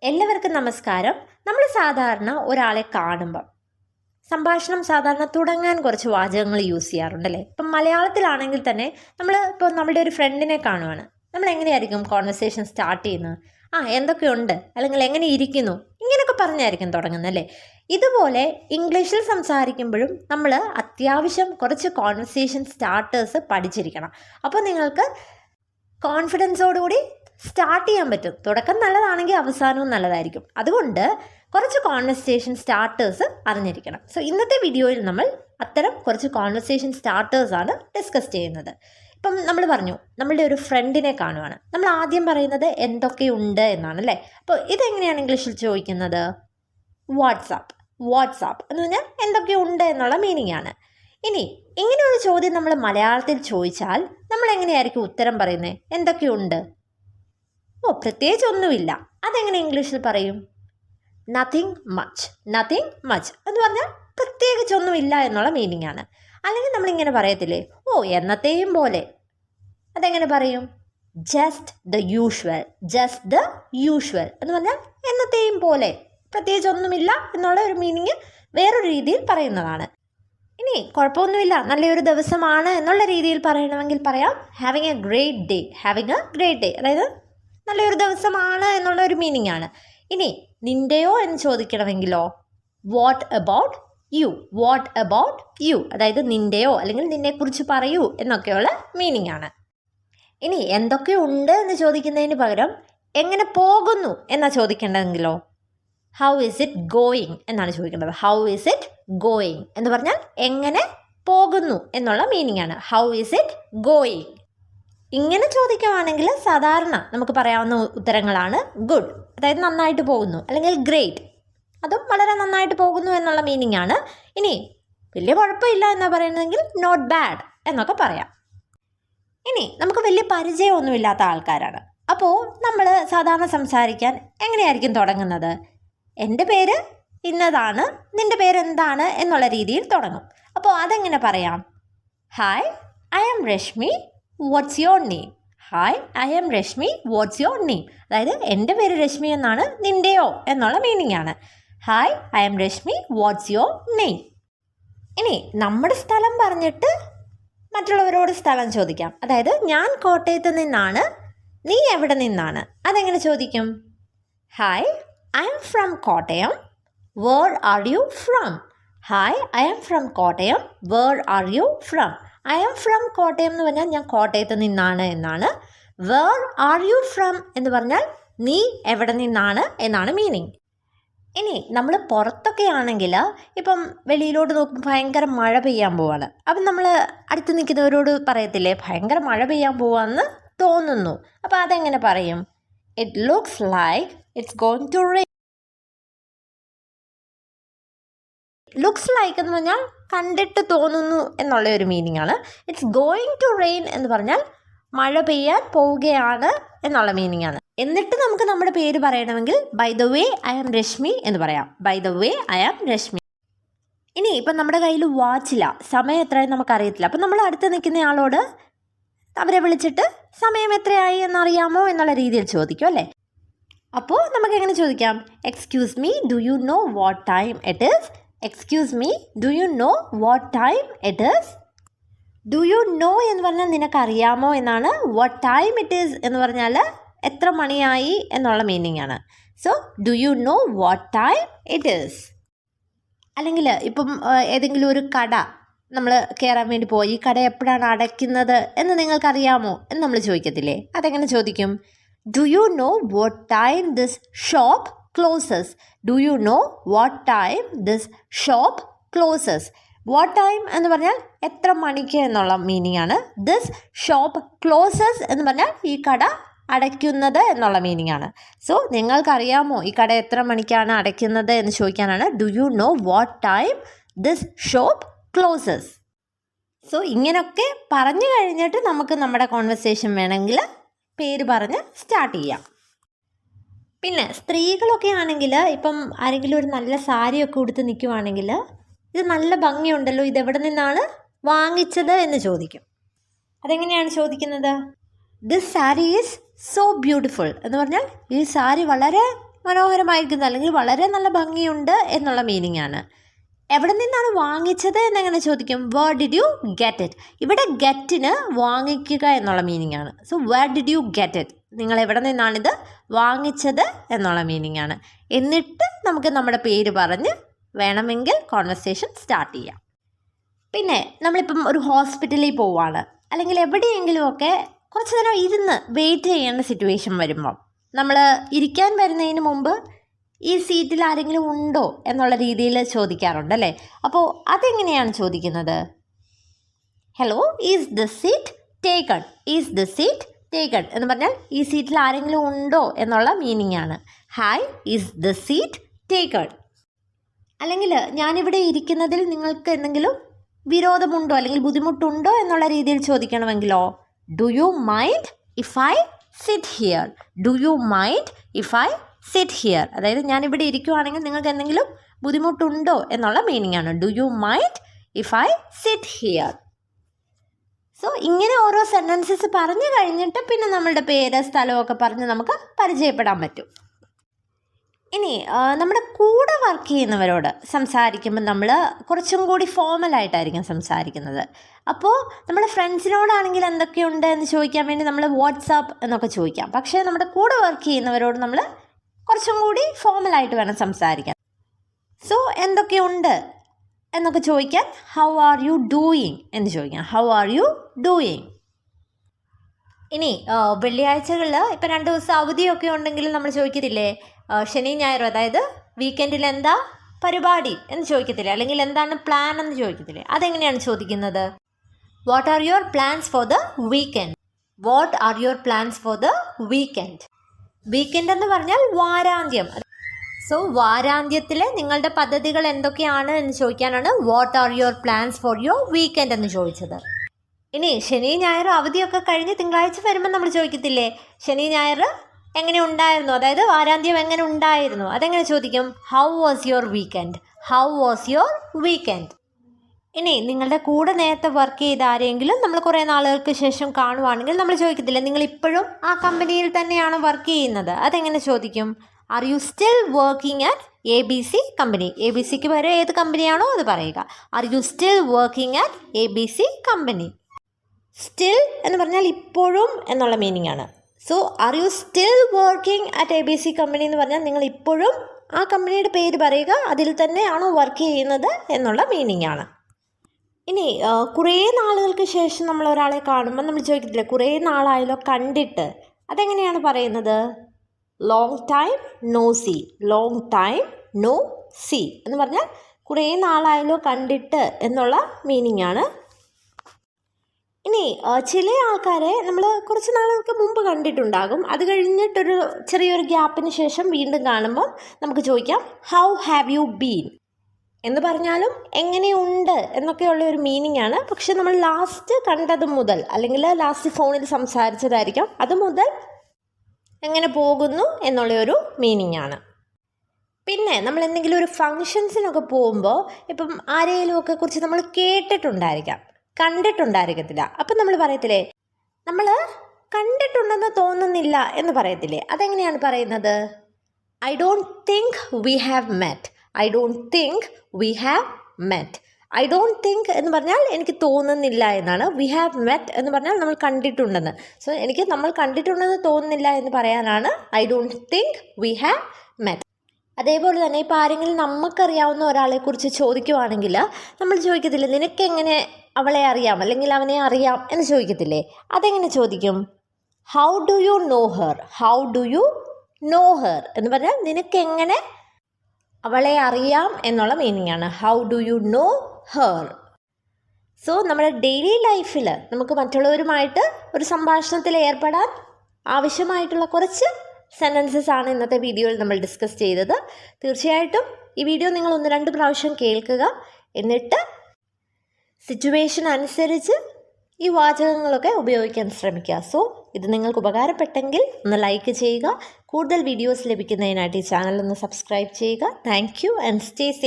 എല്ലാവർക്കും നമസ്കാരം. നമ്മൾ സാധാരണ ഒരാളെ കാണുമ്പം സംഭാഷണം സാധാരണ തുടങ്ങാൻ കുറച്ച് വാചകങ്ങൾ യൂസ് ചെയ്യാറുണ്ടല്ലേ. ഇപ്പം മലയാളത്തിലാണെങ്കിൽ തന്നെ ഇപ്പോൾ നമ്മളുടെ ഒരു ഫ്രണ്ടിനെ കാണുവാണ്, നമ്മൾ എങ്ങനെയായിരിക്കും കോൺവെർസേഷൻ സ്റ്റാർട്ട് ചെയ്യുന്നത്? എന്തൊക്കെയുണ്ട്, അല്ലെങ്കിൽ എങ്ങനെ ഇരിക്കുന്നു, ഇങ്ങനെയൊക്കെ പറഞ്ഞായിരിക്കും തുടങ്ങുന്നത്, ഇതുപോലെ ഇംഗ്ലീഷിൽ സംസാരിക്കുമ്പോഴും നമ്മൾ അത്യാവശ്യം കുറച്ച് കോൺവെർസേഷൻ സ്റ്റാർട്ടേഴ്സ് പഠിച്ചിരിക്കണം. അപ്പോൾ നിങ്ങൾക്ക് കോൺഫിഡൻസോടുകൂടി സ്റ്റാർട്ട് ചെയ്യാൻ പറ്റും. തുടക്കം നല്ലതാണെങ്കിൽ അവസാനവും നല്ലതായിരിക്കും. അതുകൊണ്ട് കുറച്ച് കോൺവെർസേഷൻ സ്റ്റാർട്ടേഴ്സ് അറിഞ്ഞിരിക്കണം. സോ ഇന്നത്തെ വീഡിയോയിൽ നമ്മൾ അത്തരം കുറച്ച് കോൺവെർസേഷൻ സ്റ്റാർട്ടേഴ്സാണ് ഡിസ്കസ് ചെയ്യുന്നത്. ഇപ്പം നമ്മൾ പറഞ്ഞു, നമ്മളുടെ ഒരു ഫ്രണ്ടിനെ കാണുവാണ്, നമ്മൾ ആദ്യം പറയുന്നത് എന്തൊക്കെയുണ്ട് എന്നാണ് അല്ലേ. അപ്പോൾ ഇതെങ്ങനെയാണ് ഇംഗ്ലീഷിൽ ചോദിക്കുന്നത്? വാട്സാപ്പ് എന്ന് പറഞ്ഞാൽ എന്തൊക്കെയുണ്ട് എന്നുള്ള മീനിങ് ആണ്. ഇനി ഇങ്ങനെയൊരു ചോദ്യം നമ്മൾ മലയാളത്തിൽ ചോദിച്ചാൽ നമ്മൾ എങ്ങനെയായിരിക്കും ഉത്തരം പറയുന്നത്? എന്തൊക്കെയുണ്ട്? പ്രത്യേകിച്ചൊന്നുമില്ല. അതെങ്ങനെ ഇംഗ്ലീഷിൽ പറയും? നത്തിങ് മച്ച് എന്ന് പറഞ്ഞാൽ പ്രത്യേകിച്ചൊന്നുമില്ല എന്നുള്ള മീനിങ് ആണ്. അല്ലെങ്കിൽ നമ്മളിങ്ങനെ പറയത്തില്ലേ, എന്നത്തെയും പോലെ. അതെങ്ങനെ പറയും? ജസ്റ്റ് ദ യൂഷ്വൽ എന്ന് പറഞ്ഞാൽ എന്നത്തെയും പോലെ, പ്രത്യേകിച്ചൊന്നുമില്ല എന്നുള്ള ഒരു മീനിങ് വേറൊരു രീതിയിൽ പറയുന്നതാണ്. ഇനി കുഴപ്പമൊന്നുമില്ല, നല്ലൊരു ദിവസമാണ് എന്നുള്ള രീതിയിൽ പറയണമെങ്കിൽ പറയാം ഹാവിങ് എ ഗ്രേറ്റ് ഡേ. അതായത് നല്ലൊരു ദിവസമാണ് എന്നുള്ള ഒരു മീനിങ് ആണ്. ഇനി നിൻ്റെയോ എന്ന് ചോദിക്കണമെങ്കിലോ വാട്ട് അബൌട്ട് യു, അതായത് നിൻ്റെയോ അല്ലെങ്കിൽ നിന്നെക്കുറിച്ച് പറയൂ എന്നൊക്കെയുള്ള മീനിങ് ആണ്. ഇനി എന്തൊക്കെയുണ്ട് എന്ന് ചോദിക്കുന്നതിന് പകരം എങ്ങനെ പോകുന്നു എന്നാ ചോദിക്കേണ്ടതെങ്കിലോ ഹൗ ഈസ് ഇറ്റ് ഗോയിങ് എന്നാണ് ചോദിക്കേണ്ടത്. ഹൗ ഈസ് ഇറ്റ് ഗോയിങ് എന്ന് പറഞ്ഞാൽ എങ്ങനെ പോകുന്നു എന്നുള്ള മീനിങ് ആണ്. How is it going. ഇങ്ങനെ ചോദിക്കുകയാണെങ്കിൽ സാധാരണ നമുക്ക് പറയാവുന്ന ഉത്തരങ്ങളാണ് ഗുഡ്, അതായത് നന്നായിട്ട് പോകുന്നു, അല്ലെങ്കിൽ ഗ്രേറ്റ്, അതും വളരെ നന്നായിട്ട് പോകുന്നു എന്നുള്ള മീനിങ് ആണ്. ഇനി വലിയ കുഴപ്പമില്ല എന്നാണ് പറയുന്നതെങ്കിൽ നോട്ട് ബാഡ് എന്നൊക്കെ പറയാം. ഇനി നമുക്ക് വലിയ പരിചയമൊന്നുമില്ലാത്ത ആൾക്കാരാണ്, അപ്പോൾ നമ്മൾ സാധാരണ സംസാരിക്കാൻ എങ്ങനെയായിരിക്കും തുടങ്ങുന്നത്? എൻ്റെ പേര് ഇന്നതാണ്, നിൻ്റെ പേരെന്താണ് എന്നുള്ള രീതിയിൽ തുടങ്ങും. അപ്പോൾ അതെങ്ങനെ പറയാം? Hi, I am Rashmi, what's your name? Hi, I am Rashmi, what's your name? അതായത് എൻ്റെ പേര് രശ്മി എന്നാണ്, നിൻ്റെയോ എന്നുള്ള മീനിങ് ആണ്. Hi, I am Rashmi, what's your name? ഇനി നമ്മുടെ സ്ഥലം പറഞ്ഞിട്ട് മറ്റുള്ളവരോട് സ്ഥലം ചോദിക്കാം. അതായത് ഞാൻ കോട്ടയത്ത് നിന്നാണ്, നീ എവിടെ നിന്നാണ്? അതെങ്ങനെ ചോദിക്കും? Hi, I am from Kottayam, where are you from? Hi, I am from Kottayam, where are you from? I am from Kottayam എന്ന് പറഞ്ഞാൽ ഞാൻ കോട്ടയത്ത് നിന്നാണ് എന്നാണ്. വേർ ആർ യു ഫ്രം എന്ന് പറഞ്ഞാൽ നീ എവിടെ നിന്നാണ് എന്നാണ് മീനിങ്. ഇനി നമ്മൾ പുറത്തൊക്കെ ആണെങ്കിൽ ഇപ്പം വെളിയിലോട്ട് നോക്കുമ്പോൾ ഭയങ്കര മഴ പെയ്യാൻ പോവാണ്. അപ്പം നമ്മൾ അടുത്ത് നിൽക്കുന്നവരോട് പറയത്തില്ലേ ഭയങ്കര മഴ പെയ്യാൻ പോവാന്ന് തോന്നുന്നു? അപ്പോൾ അതെങ്ങനെ പറയും? It looks like it's going to rain. Looks like എന്ന് പറഞ്ഞാൽ കണ്ടിട്ട് തോന്നുന്നു എന്നുള്ള ഒരു മീനിങ് ആണ്. ഇറ്റ്സ് ഗോയിങ് ടു റെയിൻ എന്ന് പറഞ്ഞാൽ മഴ പെയ്യാൻ പോവുകയാണ് എന്നുള്ള മീനിങ് ആണ്. എന്നിട്ട് നമുക്ക് നമ്മുടെ പേര് പറയണമെങ്കിൽ by the way I am Rashmi എന്ന് പറയാം. By the way I am Rashmi. ഇനി ഇപ്പം നമ്മുടെ കയ്യിൽ വാച്ചില്ല, സമയം എത്രയായി നമുക്കറിയത്തില്ല. അപ്പം നമ്മൾ അടുത്ത് നിൽക്കുന്ന ആളോട് അവരെ വിളിച്ചിട്ട് സമയം എത്രയായി എന്നറിയാമോ എന്നുള്ള രീതിയിൽ ചോദിക്കും അല്ലേ. അപ്പോൾ നമുക്ക് എങ്ങനെ ചോദിക്കാം? Excuse me, do you know what time it is? Excuse me, do you know what time it is? Do you no എന്ന് പറഞ്ഞാൽ നിനക്കറിയാമോ എന്നാണ്. വാട്ട് ടൈം ഇറ്റ് ഈസ് എന്ന് പറഞ്ഞാൽ എത്ര മണിയായി എന്നുള്ള മീനിങ് ആണ്. So do you know what time it is? അല്ലെങ്കിൽ ഇപ്പം ഏതെങ്കിലും ഒരു കട നമ്മൾ കയറാൻ വേണ്ടി പോയി, ഈ കട എപ്പോഴാണ് അടയ്ക്കുന്നത് എന്ന് നിങ്ങൾക്കറിയാമോ എന്ന് നമ്മൾ ചോദിക്കത്തില്ലേ? അതെങ്ങനെ ചോദിക്കും? Do you know what time this shop closes? Do you know what time this shop closes? What time എന്ന് പറഞ്ഞാൽ എത്ര മണിക്ക് എന്നുള്ള മീനിങ് ആണ്. ദിസ് ഷോപ്പ് ക്ലോസസ് എന്ന് പറഞ്ഞാൽ ഈ കട അടയ്ക്കുന്നത് എന്നുള്ള മീനിങ് ആണ്. സോ നിങ്ങൾക്കറിയാമോ ഈ കട എത്ര മണിക്കാണ് അടയ്ക്കുന്നത് എന്ന് ചോദിക്കാനാണ് do you know what time this shop closes. So ഇങ്ങനെയൊക്കെ പറഞ്ഞു കഴിഞ്ഞിട്ട് നമുക്ക് നമ്മുടെ കോൺവെർസേഷൻ വേണമെങ്കിൽ പേര് പറഞ്ഞ് സ്റ്റാർട്ട് ചെയ്യാം. പിന്നെ സ്ത്രീകളൊക്കെ ആണെങ്കിൽ ഇപ്പം ആരെങ്കിലും ഒരു നല്ല സാരിയൊക്കെ ഉടുത്ത് നിൽക്കുവാണെങ്കിൽ ഇത് നല്ല ഭംഗിയുണ്ടല്ലോ, ഇതെവിടെ നിന്നാണ് വാങ്ങിച്ചത് എന്ന് ചോദിക്കും. അതെങ്ങനെയാണ് ചോദിക്കുന്നത്? This sari is so beautiful എന്ന് പറഞ്ഞാൽ ഈ സാരി വളരെ മനോഹരമായിരിക്കുന്നു അല്ലെങ്കിൽ വളരെ നല്ല ഭംഗിയുണ്ട് എന്നുള്ള മീനിങ് ആണ്. എവിടെ നിന്നാണ് വാങ്ങിച്ചത് എന്നെങ്ങനെ ചോദിക്കും? Where did you get it. ഇവിടെ ഗെറ്റിന് വാങ്ങിക്കുക എന്നുള്ള മീനിങ് ആണ്. So where did you get it, നിങ്ങൾ എവിടെ നിന്നാണിത് വാങ്ങിച്ചത് എന്നുള്ള മീനിങ് ആണ്. എന്നിട്ട് നമുക്ക് നമ്മുടെ പേര് പറഞ്ഞ് വേണമെങ്കിൽ കോൺവെർസേഷൻ സ്റ്റാർട്ട് ചെയ്യാം. പിന്നെ നമ്മളിപ്പം ഒരു ഹോസ്പിറ്റലിൽ പോവുകയാണ് അല്ലെങ്കിൽ എവിടെയെങ്കിലുമൊക്കെ കുറച്ച് നേരം ഇരുന്ന് വെയിറ്റ് ചെയ്യേണ്ട സിറ്റുവേഷൻ വരുമ്പം നമ്മൾ ഇരിക്കാൻ വരുന്നതിന് മുമ്പ് ഈ സീറ്റിൽ ആരെങ്കിലും ഉണ്ടോ എന്നുള്ള രീതിയിൽ ചോദിക്കാറുണ്ടല്ലേ. അപ്പോൾ അതെങ്ങനെയാണ് ചോദിക്കുന്നത്? Hello, is the seat taken. Is the seat taken എന്ന് പറഞ്ഞാൽ ഈ സീറ്റിൽ ആരെങ്കിലും ഉണ്ടോ എന്നുള്ള മീനിങ് ആണ്. Hi, is the seat taken. അല്ലെങ്കിൽ ഞാനിവിടെ ഇരിക്കുന്നതിൽ നിങ്ങൾക്ക് എന്തെങ്കിലും വിരോധമുണ്ടോ അല്ലെങ്കിൽ ബുദ്ധിമുട്ടുണ്ടോ എന്നുള്ള രീതിയിൽ ചോദിക്കണമെങ്കിലോ do you mind if I sit here. Do you mind if I sit here. അതായത് ഞാനിവിടെ ഇരിക്കുവാണെങ്കിൽ നിങ്ങൾക്ക് എന്തെങ്കിലും ബുദ്ധിമുട്ടുണ്ടോ എന്നുള്ള മീനിങ് ആണ്. Do you mind if I sit here. So ഇങ്ങനെ ഓരോ സെൻറ്റൻസസ് പറഞ്ഞു കഴിഞ്ഞിട്ട് പിന്നെ നമ്മളുടെ പേര് സ്ഥലമൊക്കെ പറഞ്ഞ് നമുക്ക് പരിചയപ്പെടാൻ പറ്റും. ഇനി നമ്മുടെ കൂടെ വർക്ക് ചെയ്യുന്നവരോട് സംസാരിക്കുമ്പോൾ നമ്മൾ കുറച്ചും കൂടി ഫോമലായിട്ടായിരിക്കും സംസാരിക്കുന്നത്. അപ്പോൾ നമ്മുടെ ഫ്രണ്ട്സിനോടാണെങ്കിൽ എന്തൊക്കെയുണ്ട് എന്ന് ചോദിക്കാൻ വേണ്ടി നമ്മൾ വാട്സാപ്പ് എന്നൊക്കെ ചോദിക്കാം. പക്ഷേ നമ്മുടെ കൂടെ വർക്ക് ചെയ്യുന്നവരോട് നമ്മൾ കുറച്ചും കൂടി ഫോമലായിട്ട് വേണം സംസാരിക്കാൻ. സോ എന്തൊക്കെയുണ്ട് എന്നൊക്കെ ചോദിക്കാൻ ഹൗ ആർ യു ഡൂയിങ് എന്ന് ചോദിക്കാം. How are you doing. ഇനി വെള്ളിയാഴ്ചകളിൽ ഇപ്പം 2 ദിവസം അവധിയൊക്കെ ഉണ്ടെങ്കിലും നമ്മൾ ചോദിക്കത്തില്ലേ ശനി ഞായറും, അതായത് വീക്കെൻഡിൽ എന്താ പരിപാടി എന്ന് ചോദിക്കത്തില്ലേ, അല്ലെങ്കിൽ എന്താണ് പ്ലാൻ എന്ന് ചോദിക്കത്തില്ലേ. അതെങ്ങനെയാണ് ചോദിക്കുന്നത്? What are your plans for the weekend. What are your plans for the weekend. Weekend എന്ന് പറഞ്ഞാൽ വാരാന്ത്യം. സോ വാരാന്ത്യത്തിലെ നിങ്ങളുടെ പദ്ധതികൾ എന്തൊക്കെയാണ് എന്ന് ചോദിക്കാനാണ് what are your plans for your weekend എന്ന് ചോദിച്ചത്. ഇനി ശനി ഞായർ അവധിയൊക്കെ കഴിഞ്ഞ് തിങ്കളാഴ്ച വരുമ്പോൾ നമ്മൾ ചോദിക്കത്തില്ലേ ശനി ഞായർ എങ്ങനെ ഉണ്ടായിരുന്നു, അതായത് വാരാന്ത്യം എങ്ങനെ ഉണ്ടായിരുന്നു. അതെങ്ങനെ ചോദിക്കും? How was your weekend. How was your weekend. ഇനി നിങ്ങളുടെ കൂടെ നേരത്തെ വർക്ക് ചെയ്ത ആരെങ്കിലും നമ്മൾ കുറേ നാളുകൾക്ക് ശേഷം കാണുവാണെങ്കിൽ നമ്മൾ ചോദിക്കത്തില്ല നിങ്ങൾ ഇപ്പോഴും ആ കമ്പനിയിൽ തന്നെയാണ് വർക്ക് ചെയ്യുന്നത്. അതെങ്ങനെ ചോദിക്കും? Are you still working at ABC company. ABCക്ക് പകരം ഏത് കമ്പനിയാണോ അത് പറയുക. Are you still working at ABC company. Still എന്ന് പറഞ്ഞാൽ ഇപ്പോഴും എന്നുള്ള മീനിങ് ആണ്. So are you still working at ABC company എന്ന് പറഞ്ഞാൽ നിങ്ങൾ ഇപ്പോഴും ആ കമ്പനിയുടെ പേര് പറയുക, അതിൽ തന്നെയാണോ വർക്ക് ചെയ്യുന്നത് എന്നുള്ള മീനിങ് ആണ്. ഇനി കുറേ നാളുകൾക്ക് ശേഷം നമ്മൾ ഒരാളെ കാണുമ്പോൾ നമ്മൾ ചോദിക്കത്തില്ല കുറേ നാളായാലോ കണ്ടിട്ട്. അതെങ്ങനെയാണ് പറയുന്നത്? Long time no see. Long time no see എന്ന് പറഞ്ഞാൽ കുറേ നാളായാലോ കണ്ടിട്ട് എന്നുള്ള മീനിങ് ആണ്. ഇനി ചില ആൾക്കാരെ നമ്മൾ കുറച്ച് നാളുകൾക്ക് മുമ്പ് കണ്ടിട്ടുണ്ടാകും. അത് കഴിഞ്ഞിട്ടൊരു ചെറിയൊരു ഗ്യാപ്പിന് ശേഷം വീണ്ടും കാണുമ്പോൾ നമുക്ക് ചോദിക്കാം ഹൗ ഹാവ് യു ബീൻ എന്ന് പറഞ്ഞാലും എങ്ങനെയുണ്ട് എന്നൊക്കെയുള്ള ഒരു മീനിങ് ആണ്. പക്ഷെ നമ്മൾ ലാസ്റ്റ് കണ്ടത് മുതൽ അല്ലെങ്കിൽ ലാസ്റ്റ് ഫോണിൽ സംസാരിച്ചതായിരിക്കാം, അത് മുതൽ എങ്ങനെ പോകുന്നു എന്നുള്ളൊരു മീനിങ് ആണ്. പിന്നെ നമ്മൾ എന്തെങ്കിലും ഒരു ഫങ്ഷൻസിനൊക്കെ പോകുമ്പോൾ ഇപ്പം ആരെങ്കിലുമൊക്കെ കുറിച്ച് നമ്മൾ കേട്ടിട്ടുണ്ടായിരിക്കാം, കണ്ടിട്ടുണ്ടായിരിക്കത്തില്ല. അപ്പം നമ്മൾ പറയത്തില്ലേ നമ്മൾ കണ്ടിട്ടുണ്ടെന്ന് തോന്നുന്നില്ല എന്ന് പറയത്തില്ലേ. അതെങ്ങനെയാണ് പറയുന്നത്? I don't think we have met. I don't think we have met. I don't think എന്ന് പറഞ്ഞാൽ എനിക്ക് തോന്നുന്നില്ല എന്നാണ്. വി ഹാവ് മെറ്റ് എന്ന് പറഞ്ഞാൽ നമ്മൾ കണ്ടിട്ടുണ്ടെന്ന്. സോ എനിക്ക് നമ്മൾ കണ്ടിട്ടുണ്ടെന്ന് തോന്നുന്നില്ല എന്ന് പറയാനാണ് I don't think we have met. അതേപോലെ തന്നെ ഇപ്പോൾ ആരെങ്കിലും നമുക്കറിയാവുന്ന ഒരാളെക്കുറിച്ച് ചോദിക്കുവാണെങ്കിൽ നമ്മൾ ചോദിക്കത്തില്ലേ നിനക്കെങ്ങനെ അവളെ അറിയാം അല്ലെങ്കിൽ അവനെ അറിയാം എന്ന് ചോദിക്കത്തില്ലേ. അതെങ്ങനെ ചോദിക്കും? How do you no her. How do you no her എന്ന് പറഞ്ഞാൽ നിനക്കെങ്ങനെ അവളെ അറിയാം എന്നുള്ള മീനിങ് ആണ്. How do you no her. So നമ്മുടെ ഡെയിലി ലൈഫിൽ നമുക്ക് മറ്റുള്ളവരുമായിട്ട് ഒരു സംഭാഷണത്തിൽ ഏർപ്പെടാൻ ആവശ്യമായിട്ടുള്ള കുറച്ച് സെൻറ്റൻസസ് ആണ് ഇന്നത്തെ വീഡിയോയിൽ നമ്മൾ ഡിസ്കസ് ചെയ്തത്. തീർച്ചയായിട്ടും ഈ വീഡിയോ നിങ്ങൾ 1-2 പ്രാവശ്യം കേൾക്കുക. എന്നിട്ട് സിറ്റുവേഷൻ അനുസരിച്ച് ഈ വാചകങ്ങളൊക്കെ ഉപയോഗിക്കാൻ ശ്രമിക്കുക. സോ ഇത് നിങ്ങൾക്ക് ഉപകാരപ്പെട്ടെങ്കിൽ ഒന്ന് ലൈക്ക് ചെയ്യുക. കൂടുതൽ വീഡിയോസ് ലഭിക്കുന്നതിനായിട്ട് ഈ ചാനൽ ഒന്ന് സബ്സ്ക്രൈബ് ചെയ്യുക. Thank you and stay safe.